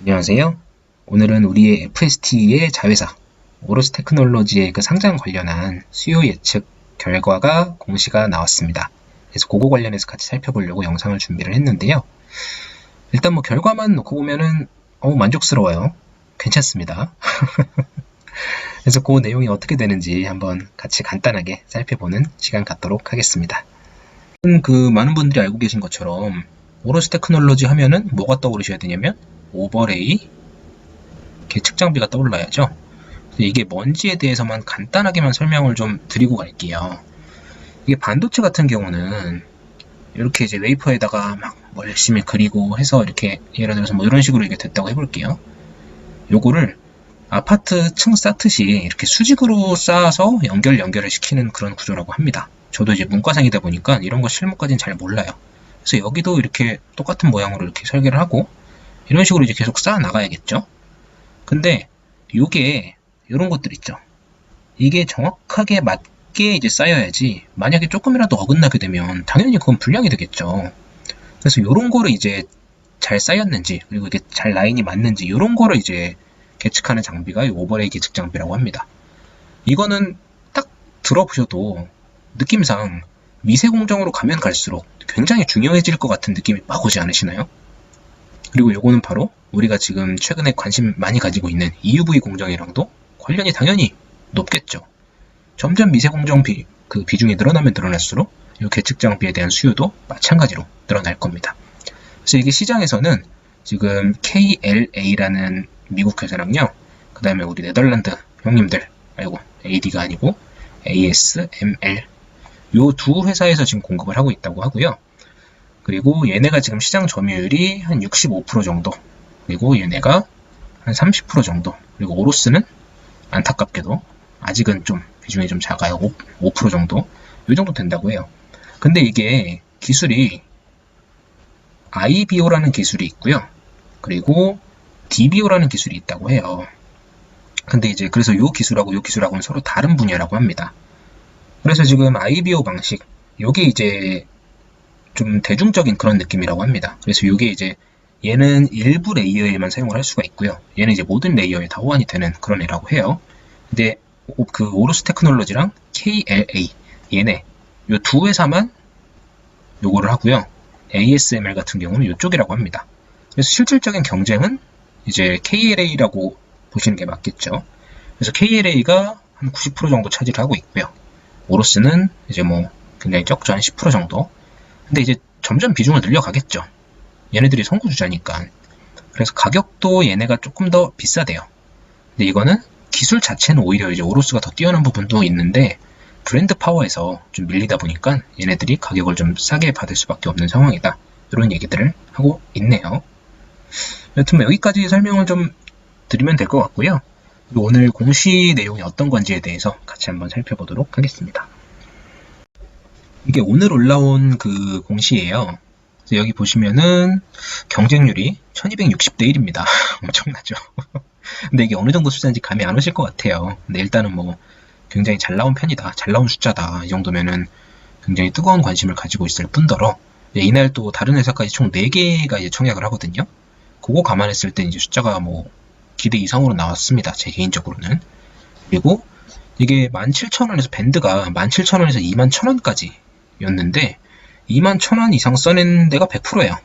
안녕하세요. 오늘은 우리의 FST의 자회사 오로스 테크놀로지의 그 상장 관련한 수요 예측 결과가 공시가 나왔습니다. 그래서 그거 관련해서 같이 살펴보려고 영상을 준비를 했는데요. 일단 뭐 결과만 놓고 보면은 만족스러워요. 괜찮습니다. 그래서 그 내용이 어떻게 되는지 한번 같이 간단하게 살펴보는 시간 갖도록 하겠습니다. 그 많은 분들이 알고 계신 것처럼 오로스 테크놀로지 하면은 뭐가 떠오르셔야 되냐면 오버레이, 계측 장비가 떠올라야죠. 이게 뭔지에 대해서만 간단하게만 설명을 좀 드리고 갈게요. 이게 반도체 같은 경우는 이렇게 이제 웨이퍼에다가 막 뭐 열심히 그리고 해서 이렇게 예를 들어서 뭐 이런 식으로 이게 됐다고 해볼게요. 요거를 아파트 층 쌓듯이 이렇게 수직으로 쌓아서 연결을 시키는 그런 구조라고 합니다. 저도 이제 문과생이다 보니까 이런 거 실무까지는 잘 몰라요. 그래서 여기도 이렇게 똑같은 모양으로 이렇게 설계를 하고 이런 식으로 이제 계속 쌓아 나가야겠죠. 근데 요게 이런 것들 있죠. 이게 정확하게 맞게 이제 쌓여야지 만약에 조금이라도 어긋나게 되면 당연히 그건 불량이 되겠죠. 그래서 요런 거를 이제 잘 쌓였는지 그리고 이게 잘 라인이 맞는지 요런 거를 이제 계측하는 장비가 이 오버레이 계측 장비라고 합니다. 이거는 딱 들어보셔도 느낌상 미세 공정으로 가면 갈수록 굉장히 중요해질 것 같은 느낌이 막 오지 않으시나요? 그리고 요거는 바로 우리가 지금 최근에 관심 많이 가지고 있는 EUV 공정이랑도 관련이 당연히 높겠죠. 점점 미세 공정 비중이 늘어나면 늘어날수록 이 계측 장비에 대한 수요도 마찬가지로 늘어날 겁니다. 그래서 이게 시장에서는 지금 KLA라는 미국 회사랑요, 그 다음에 우리 네덜란드 형님들, AD가 아니고 ASML, 요 두 회사에서 지금 공급을 하고 있다고 하고요. 그리고 얘네가 지금 시장 점유율이 한 65% 정도, 그리고 얘네가 한 30% 정도, 그리고 오로스는 안타깝게도 아직은 좀 비중이 좀 작아요. 5% 정도, 이 정도 된다고 해요. 근데 이게 기술이 IBO라는 기술이 있고요. 그리고 DBO라는 기술이 있다고 해요. 근데 이제 그래서 이 기술하고 이 기술하고는 서로 다른 분야라고 합니다. 그래서 지금 IBO 방식, 요게 이제 좀 대중적인 그런 느낌이라고 합니다. 그래서 이게 이제 얘는 일부 레이어에만 사용을 할 수가 있고요. 얘는 이제 모든 레이어에 다 호환이 되는 그런 애라고 해요. 근데 그 오로스 테크놀로지랑 KLA 얘네 요 두 회사만 요거를 하고요. ASML 같은 경우는 이쪽이라고 합니다. 그래서 실질적인 경쟁은 이제 KLA라고 보시는 게 맞겠죠. 그래서 KLA가 한 90% 정도 차지를 하고 있고요. 오로스는 이제 뭐 굉장히 적죠. 한 10% 정도. 근데 이제 점점 비중을 늘려가겠죠. 얘네들이 선구주자니까. 그래서 가격도 얘네가 조금 더 비싸대요. 근데 이거는 기술 자체는 오히려 이제 오로스가 더 뛰어난 부분도 있는데 브랜드 파워에서 좀 밀리다 보니까 얘네들이 가격을 좀 싸게 받을 수밖에 없는 상황이다. 이런 얘기들을 하고 있네요. 여튼 여기까지 설명을 좀 드리면 될 것 같고요. 오늘 공시 내용이 어떤 건지에 대해서 같이 한번 살펴보도록 하겠습니다. 이게 오늘 올라온 그 공시예요. 그래서 여기 보시면은 경쟁률이 1260대 1입니다. 엄청나죠? 근데 이게 어느 정도 숫자인지 감이 안 오실 것 같아요. 근데 일단은 뭐 굉장히 잘 나온 편이다, 잘 나온 숫자다, 이 정도면은 굉장히 뜨거운 관심을 가지고 있을 뿐더러 이날 또 다른 회사까지 총 4개가 이제 청약을 하거든요. 그거 감안했을 때 이제 숫자가 뭐 기대 이상으로 나왔습니다. 제 개인적으로는. 그리고 이게 17,000원에서 밴드가 17,000원에서 21,000원까지 였는데 21,000원 이상 써낸 데가 100%예요.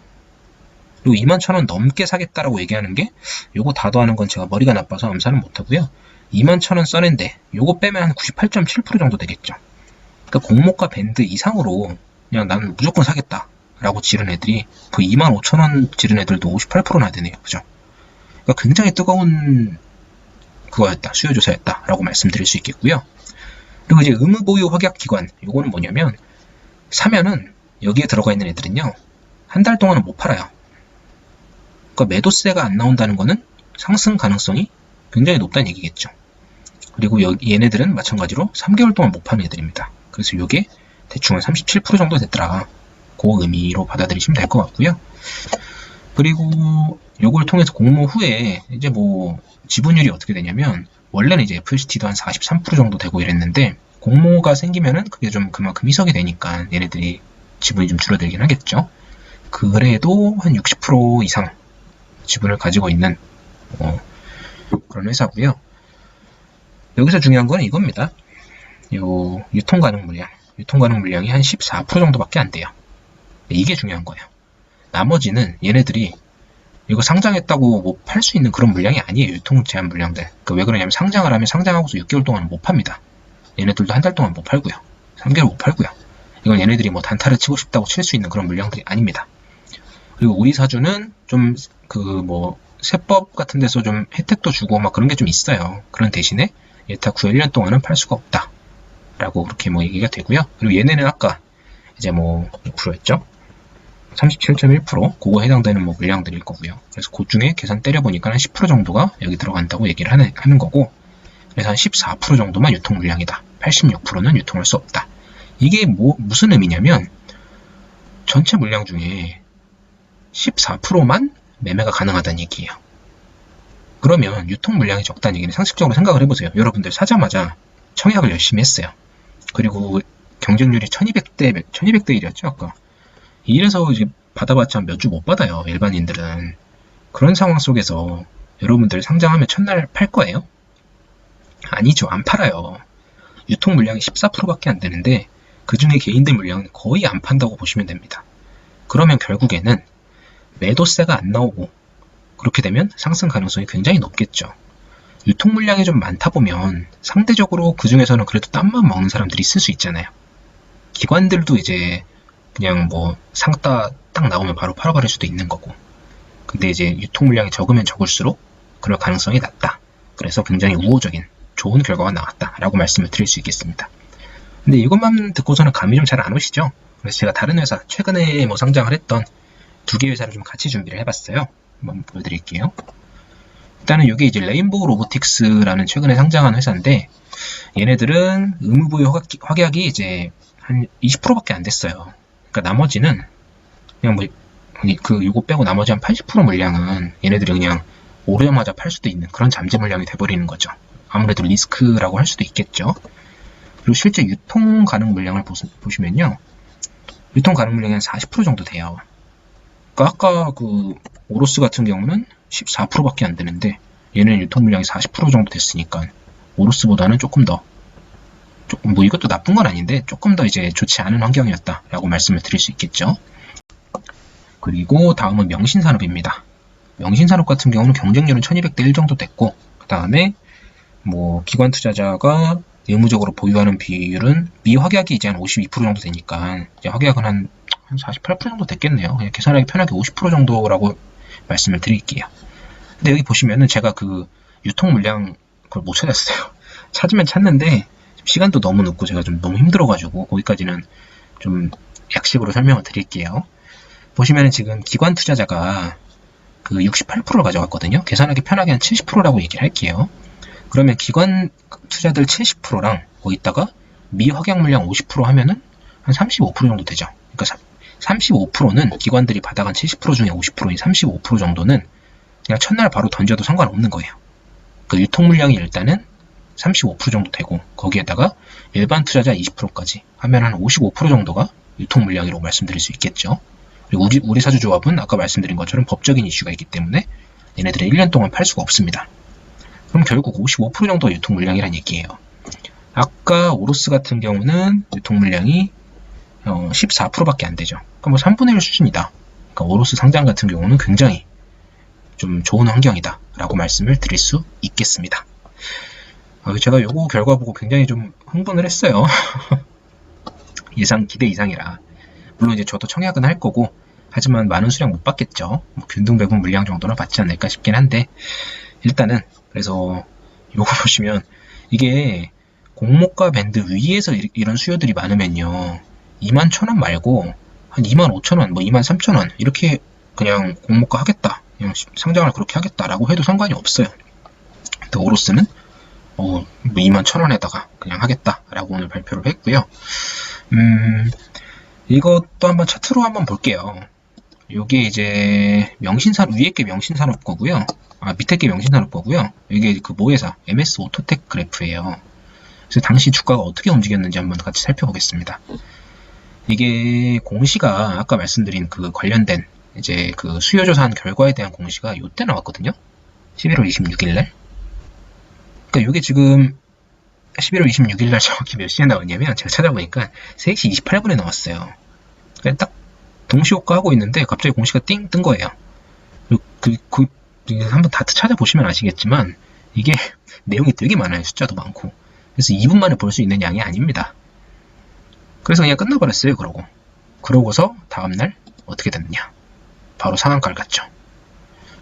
그리고 21,000원 넘게 사겠다라고 얘기하는 게 요거 다 더하는 건 제가 머리가 나빠서 암산은 못하고요. 21,000원 써낸데 요거 빼면 한 98.7% 정도 되겠죠. 그러니까 공모가 밴드 이상으로 그냥 나는 무조건 사겠다 라고 지른 애들이 그 25,000원 지른 애들도 58%나 되네요. 그죠? 그러니까 굉장히 뜨거운 그거였다, 수요조사였다 라고 말씀드릴 수 있겠고요. 그리고 이제 의무보유 확약기간, 요거는 뭐냐면 사면은 여기에 들어가 있는 애들은요 한 달 동안은 못 팔아요. 그러니까 매도세가 안 나온다는 거는 상승 가능성이 굉장히 높다는 얘기겠죠. 그리고 얘네들은 마찬가지로 3개월 동안 못 파는 애들입니다. 그래서 이게 대충 한 37% 정도 됐더라, 그 의미로 받아들이시면 될 것 같고요. 그리고 요걸 통해서 공모 후에 이제 뭐 지분율이 어떻게 되냐면 원래는 이제 FST도 한 43% 정도 되고 이랬는데 공모가 생기면은 그게 좀 그만큼 희석이 되니까 얘네들이 지분이 좀 줄어들긴 하겠죠. 그래도 한 60% 이상 지분을 가지고 있는 그런 회사고요. 여기서 중요한 건 이겁니다. 요 유통 가능 물량. 유통 가능 물량이 한 14% 정도밖에 안 돼요. 이게 중요한 거예요. 나머지는 얘네들이 이거 상장했다고 뭐 팔 수 있는 그런 물량이 아니에요. 유통 제한 물량들. 왜 그러냐면 상장을 하면 상장하고서 6개월 동안 못 팝니다. 얘네들도 한 달 동안 못 팔고요. 3개월 못 팔고요. 이건 얘네들이 뭐 단타를 치고 싶다고 칠 수 있는 그런 물량들이 아닙니다. 그리고 우리 사주는 좀 세법 같은 데서 좀 혜택도 주고 막 그런 게 좀 있어요. 그런 대신에 예타 9월 1년 동안은 팔 수가 없다. 라고 그렇게 얘기가 되고요. 그리고 얘네는 아까 이제 몇 프로였죠? 37.1% 그거 해당되는 물량들일 거고요. 그래서 그 중에 계산 때려보니까 한 10% 정도가 여기 들어간다고 얘기를 하는 거고, 그래서 한 14% 정도만 유통 물량이다. 86%는 유통할 수 없다. 이게 무슨 의미냐면 전체 물량 중에 14%만 매매가 가능하다는 얘기예요. 그러면 유통 물량이 적다는 얘기는 상식적으로 생각을 해보세요. 여러분들 사자마자 청약을 열심히 했어요. 그리고 경쟁률이 1200대 1이었죠 아까. 이래서 이제 받아봤자 몇 주 못 받아요, 일반인들은. 그런 상황 속에서 여러분들 상장하면 첫날 팔 거예요? 아니죠, 안 팔아요. 유통 물량이 14%밖에 안 되는데 그 중에 개인들 물량은 거의 안 판다고 보시면 됩니다. 그러면 결국에는 매도세가 안 나오고, 그렇게 되면 상승 가능성이 굉장히 높겠죠. 유통 물량이 좀 많다 보면 상대적으로 그 중에서는 그래도 땀만 먹는 사람들이 있을 수 있잖아요. 기관들도 이제 그냥 상따 딱 나오면 바로 팔아버릴 수도 있는 거고. 근데 이제 유통 물량이 적으면 적을수록 그럴 가능성이 낮다. 그래서 굉장히 우호적인 좋은 결과가 나왔다라고 말씀을 드릴 수 있겠습니다. 근데 이것만 듣고서는 감이 좀 잘 안 오시죠? 그래서 제가 다른 회사, 최근에 상장을 했던 2개 회사를 좀 같이 준비를 해봤어요. 한번 보여드릴게요. 일단은 이게 이제 레인보우 로보틱스라는 최근에 상장한 회사인데, 얘네들은 의무부여 확약이 이제 한 20%밖에 안 됐어요. 그러니까 나머지는 그냥 요거 빼고 나머지 한 80% 물량은 얘네들이 그냥 오르자마자 팔 수도 있는 그런 잠재 물량이 돼버리는 거죠. 아무래도 리스크라고 할 수도 있겠죠. 그리고 실제 유통 가능 물량을 보시면요, 유통 가능 물량이 한 40% 정도 돼요. 그러니까 아까 오로스 같은 경우는 14%밖에 안 되는데 얘는 유통 물량이 40% 정도 됐으니까 오로스보다는 조금 이것도 나쁜 건 아닌데 조금 더 이제 좋지 않은 환경이었다라고 말씀을 드릴 수 있겠죠. 그리고 다음은 명신산업입니다. 명신산업 같은 경우는 경쟁률은 1200대 1 정도 됐고, 그 다음에 기관 투자자가 의무적으로 보유하는 비율은 미확약이 이제 한 52% 정도 되니까 이제 확약은 한 48% 정도 됐겠네요. 그냥 계산하기 편하게 50% 정도라고 말씀을 드릴게요. 근데 여기 보시면은 제가 유통 물량 그걸 못 찾았어요. 찾으면 찾는데 시간도 너무 늦고 제가 좀 너무 힘들어가지고 거기까지는 좀 약식으로 설명을 드릴게요. 보시면은 지금 기관 투자자가 68%를 가져갔거든요. 계산하기 편하게 한 70%라고 얘기를 할게요. 그러면 기관 투자들 70%랑 거기다가 미확약 물량 50% 하면은 한 35% 정도 되죠. 그러니까 35%는 기관들이 받아간 70% 중에 50%인 35% 정도는 그냥 첫날 바로 던져도 상관없는 거예요. 유통 물량이 일단은 35% 정도 되고 거기에다가 일반 투자자 20%까지 하면 한 55% 정도가 유통 물량이라고 말씀드릴 수 있겠죠. 그리고 우리 사주조합은 아까 말씀드린 것처럼 법적인 이슈가 있기 때문에 얘네들은 1년 동안 팔 수가 없습니다. 그럼 결국 55% 정도 유통 물량이란 얘기예요. 아까 오로스 같은 경우는 유통 물량이 14%밖에 안 되죠. 그러니까 3분의 1 수준이다. 그러니까 오로스 상장 같은 경우는 굉장히 좀 좋은 환경이다 라고 말씀을 드릴 수 있겠습니다. 제가 요거 결과 보고 굉장히 좀 흥분을 했어요. 기대 이상이라. 물론 이제 저도 청약은 할 거고, 하지만 많은 수량 못 받겠죠. 균등배분 물량 정도는 받지 않을까 싶긴 한데, 일단은 그래서 요거 보시면 이게 공모가 밴드 위에서 이런 수요들이 많으면요, 21,000원 말고 한 25,000원, 23,000원 이렇게 그냥 공모가 하겠다, 그냥 상장을 그렇게 하겠다라고 해도 상관이 없어요. 근데 오로스는 21,000원에다가 그냥 하겠다라고 오늘 발표를 했고요. 이것도 한번 차트로 한번 볼게요. 요게 이제 위에 게 명신산업 거고요. 밑에 게 명신산업 거고요. 이게 모회사 MS 오토텍 그래프예요. 그래서 당시 주가가 어떻게 움직였는지 한번 같이 살펴보겠습니다. 이게 공시가 아까 말씀드린 관련된 이제 수요 조사한 결과에 대한 공시가 요때 나왔거든요. 11월 26일 날. 그러니까 이게 지금 11월 26일 날 정확히 몇 시에 나왔냐면 제가 찾아보니까 3시 28분에 나왔어요. 그러니까 딱 동시효과 하고 있는데 갑자기 공시가 띵 뜬 거예요. 한번 다 찾아보시면 아시겠지만 이게 내용이 되게 많아요. 숫자도 많고. 그래서 2분 만에 볼 수 있는 양이 아닙니다. 그래서 그냥 끝나버렸어요. 그러고서 다음날 어떻게 됐느냐. 바로 상한가를 갔죠.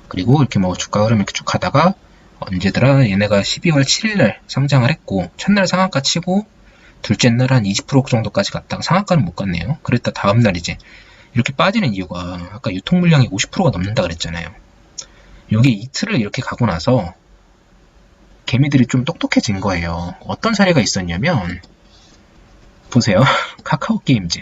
그리고 이렇게 뭐 주가 흐름 이렇게 쭉 가다가 언제더라 얘네가 12월 7일날 상장을 했고 첫날 상한가 치고 둘째 날 한 20% 정도까지 갔다가 상한가는 못 갔네요. 그랬다 다음날 이제 이렇게 빠지는 이유가 아까 유통 물량이 50%가 넘는다 그랬잖아요. 이게 이틀을 이렇게 가고 나서 개미들이 좀 똑똑해진 거예요. 어떤 사례가 있었냐면 보세요. 카카오 게임즈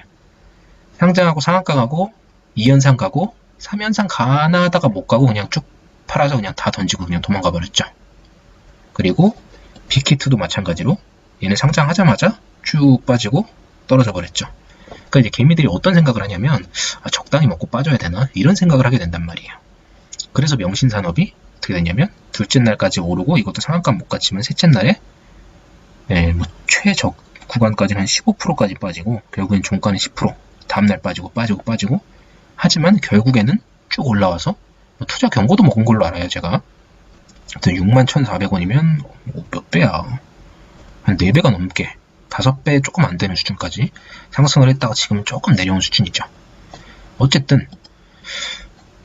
상장하고 상한가 가고 2연상 가고 3연상 가나 하다가 못 가고 그냥 쭉 팔아서 그냥 다 던지고 그냥 도망가 버렸죠. 그리고 빅히트도 마찬가지로 얘는 상장하자마자 쭉 빠지고 떨어져 버렸죠. 그러니까 이제 개미들이 어떤 생각을 하냐면 적당히 먹고 빠져야 되나 이런 생각을 하게 된단 말이에요. 그래서 명신산업이 어떻게 됐냐면 둘째 날까지 오르고 이것도 상한가 못 갔지만 셋째 날에 뭐 최적 구간까지는 한 15%까지 빠지고 결국엔 종가는 10% 다음날 빠지고 하지만 결국에는 쭉 올라와서 투자 경고도 먹은 걸로 알아요. 제가 61,400원이면 몇 배야. 한 4배가 넘게 5배 조금 안 되는 수준까지 상승을 했다가 지금 조금 내려온 수준이죠. 어쨌든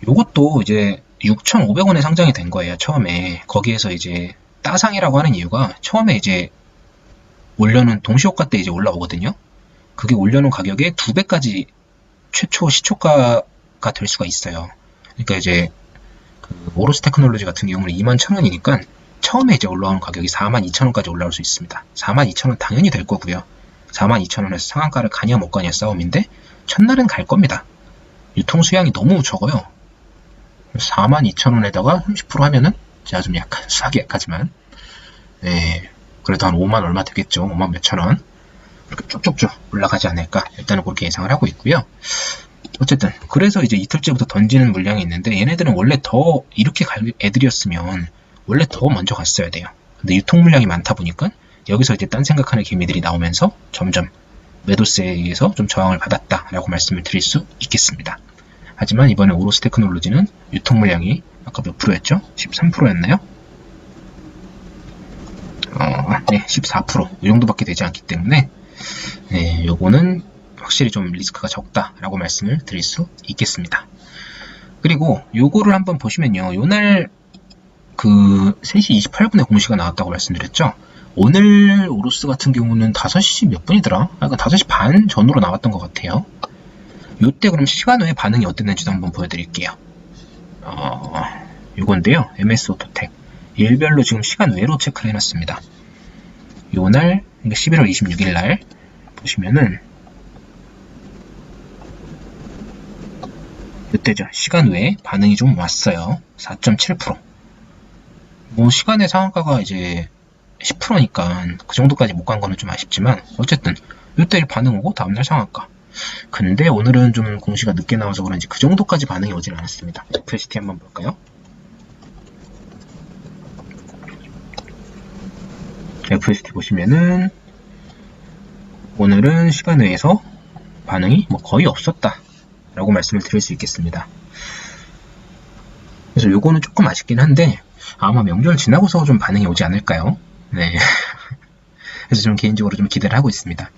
요것도 이제 6,500원에 상장이 된 거예요. 처음에 거기에서 이제 따상이라고 하는 이유가 처음에 이제 올려놓은 동시효과 때 이제 올라오거든요. 그게 올려놓은 가격에 2배까지 최초 시초가가 될 수가 있어요. 그러니까 이제 그 오로스 테크놀로지 같은 경우는 21,000원이니까 처음에 이제 올라오는 가격이 42,000원까지 올라올 수 있습니다. 42,000원 당연히 될 거고요. 42,000원에서 상한가를 가냐 못 가냐 싸움인데 첫날은 갈 겁니다. 유통 수량이 너무 적어요. 42,000원에다가 30% 하면은 제가 좀 약간 수학이 약하지만 그래도 한 5만 얼마 되겠죠. 5만 몇천 원 이렇게 쭉쭉쭉 올라가지 않을까 일단은 그렇게 예상을 하고 있고요. 어쨌든 그래서 이제 이틀째부터 던지는 물량이 있는데 얘네들은 원래 더 이렇게 갈 애들이었으면 원래 더 먼저 갔어야 돼요. 근데 유통 물량이 많다 보니까 여기서 이제 딴 생각하는 개미들이 나오면서 점점 매도세에 의해서 좀 저항을 받았다라고 말씀을 드릴 수 있겠습니다. 하지만 이번에 오로스 테크놀로지는 유통 물량이 아까 몇 프로였죠? 13%였나요? 네, 14%. 이 정도밖에 되지 않기 때문에 요거는 확실히 좀 리스크가 적다라고 말씀을 드릴 수 있겠습니다. 그리고 요거를 한번 보시면요. 요날 그 3시 28분에 공시가 나왔다고 말씀드렸죠. 오늘 오로스 같은 경우는 5시 몇 분이더라? 약간 5시 반 전후로 나왔던 것 같아요. 요때 그럼 시간 외에 반응이 어땠는지도 한번 보여드릴게요. 요건데요. MS 오토텍. 일별로 지금 시간 외로 체크를 해놨습니다. 요날, 그러니까 11월 26일 날 보시면은 이때죠. 시간 외에 반응이 좀 왔어요. 4.7%. 뭐 시간의 상한가가 이제 10%니까 그 정도까지 못 간 거는 좀 아쉽지만 어쨌든 이때 반응 오고 다음날 상한가. 근데 오늘은 좀 공시가 늦게 나와서 그런지 그 정도까지 반응이 오진 않았습니다. FST 한번 볼까요? FST 보시면은 오늘은 시간 외에서 반응이 뭐 거의 없었다 라고 말씀을 드릴 수 있겠습니다. 그래서 요거는 조금 아쉽긴 한데 아마 명절 지나고서 좀 반응이 오지 않을까요? 네. 그래서 좀 개인적으로 좀 기대를 하고 있습니다.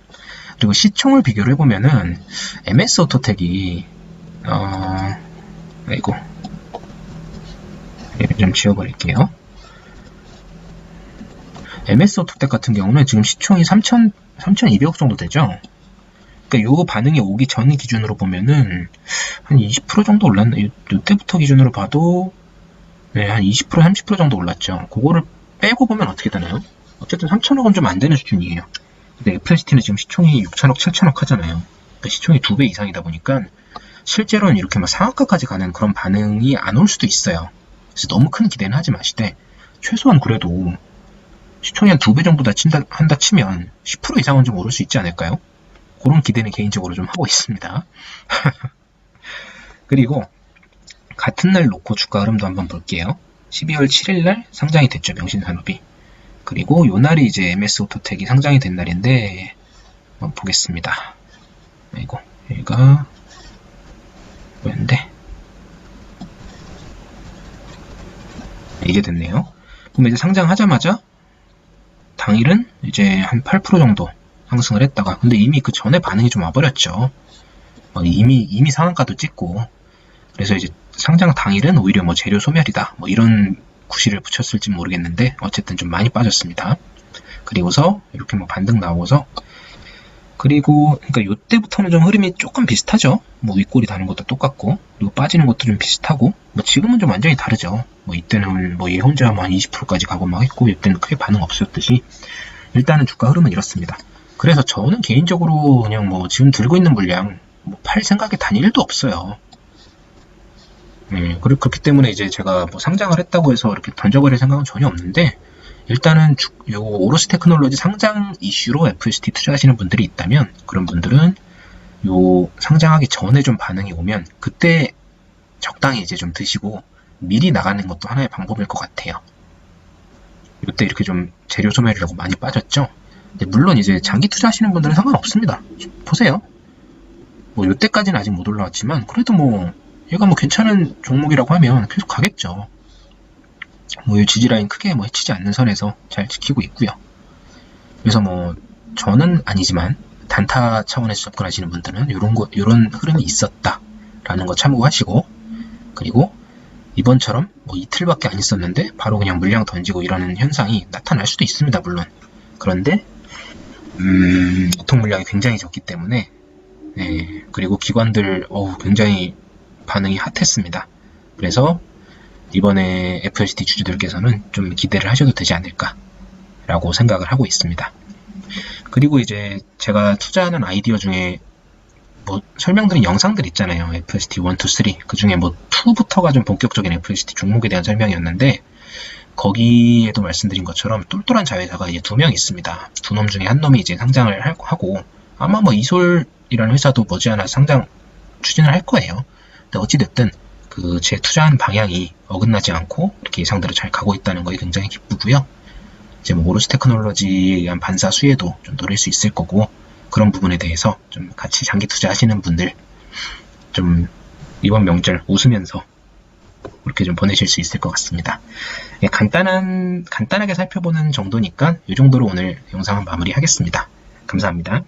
그리고 시총을 비교를 해보면은 MS 오토텍이 아이고 좀 지워버릴게요. MS 오토텍 같은 경우는 지금 시총이 3,200억 정도 되죠. 그러니까 요 반응이 오기 전 기준으로 보면은 한 20% 정도 올랐나? 이때부터 기준으로 봐도 한 20% 30% 정도 올랐죠. 그거를 빼고 보면 어떻게 되나요? 어쨌든 3,000억은 좀 안 되는 수준이에요. 근데 FST는 지금 시총이 6,000억, 7,000억 하잖아요. 그러니까 시총이 2배 이상이다 보니까 실제로는 이렇게 막 상한가까지 가는 그런 반응이 안 올 수도 있어요. 그래서 너무 큰 기대는 하지 마시되 최소한 그래도 시총이 한 2배 정도 한다 치면 10% 이상은 좀 오를 수 있지 않을까요? 그런 기대는 개인적으로 좀 하고 있습니다. 그리고 같은 날 놓고 주가 흐름도 한번 볼게요. 12월 7일 날 상장이 됐죠, 명신산업이. 그리고 요 날이 이제 MS 오토텍이 상장이 된 날인데, 한번 보겠습니다. 아이고, 여기가 뭐였는데? 이게 됐네요. 그럼 이제 상장하자마자 당일은 이제 한 8% 정도 상승을 했다가, 근데 이미 그 전에 반응이 좀 와버렸죠. 이미 상한가도 찍고, 그래서 이제 상장 당일은 오히려 뭐 재료 소멸이다, 뭐 이런 구실을 붙였을지 모르겠는데, 어쨌든 좀 많이 빠졌습니다. 그리고서 이렇게 뭐 반등 나오고서, 그리고 그러니까 요때부터는 좀 흐름이 조금 비슷하죠. 뭐 윗골이 다는 것도 똑같고, 그리고 빠지는 것도 좀 비슷하고, 뭐 지금은 좀 완전히 다르죠. 뭐 이때는 뭐 얘 혼자 한 20%까지 가고 막 했고, 이때는 크게 반응 없었듯이 일단은 주가 흐름은 이렇습니다. 그래서 저는 개인적으로 그냥 뭐 지금 들고 있는 물량 뭐 팔 생각이 단 1도 없어요. 그리고 그렇기 때문에 이제 제가 뭐 상장을 했다고 해서 이렇게 던져버릴 생각은 전혀 없는데, 일단은 요 오로스 테크놀로지 상장 이슈로 FST 투자하시는 분들이 있다면, 그런 분들은 요 상장하기 전에 좀 반응이 오면 그때 적당히 이제 좀 드시고 미리 나가는 것도 하나의 방법일 것 같아요. 이때 이렇게 좀 재료 소멸이라고 많이 빠졌죠. 물론 이제 장기 투자하시는 분들은 상관없습니다. 보세요. 뭐 요때까지는 아직 못 올라왔지만 그래도 뭐 얘가 뭐 괜찮은 종목이라고 하면 계속 가겠죠. 뭐 이 지지라인 크게 뭐 해치지 않는 선에서 잘 지키고 있고요. 그래서 뭐 저는 아니지만 단타 차원에서 접근하시는 분들은 요런 흐름이 있었다라는 거 참고하시고, 그리고 이번처럼 뭐 이틀밖에 안 있었는데 바로 그냥 물량 던지고 이러는 현상이 나타날 수도 있습니다, 물론. 그런데 유통 물량이 굉장히 적기 때문에, 그리고 기관들 굉장히 반응이 핫했습니다. 그래서 이번에 FST 주주들께서는 좀 기대를 하셔도 되지 않을까라고 생각을 하고 있습니다. 그리고 이제 제가 투자하는 아이디어 중에 뭐 설명드린 영상들 있잖아요. FST 1, 2, 3. 그 중에 뭐 2부터가 좀 본격적인 FST 종목에 대한 설명이었는데, 거기에도 말씀드린 것처럼 똘똘한 자회사가 이제 2명 있습니다. 두 놈 중에 한 놈이 이제 상장을 하고, 아마 뭐 이솔이라는 회사도 머지않아 상장 추진을 할 거예요. 근데 어찌됐든 그 제 투자한 방향이 어긋나지 않고 이렇게 예상대로 잘 가고 있다는 거에 굉장히 기쁘고요. 이제 뭐 오로스 테크놀로지에 의한 반사 수혜도 좀 노릴 수 있을 거고, 그런 부분에 대해서 좀 같이 장기 투자하시는 분들 좀 이번 명절 웃으면서 그렇게 좀 보내실 수 있을 것 같습니다. 간단하게 살펴보는 정도니까 이 정도로 오늘 영상은 마무리하겠습니다. 감사합니다.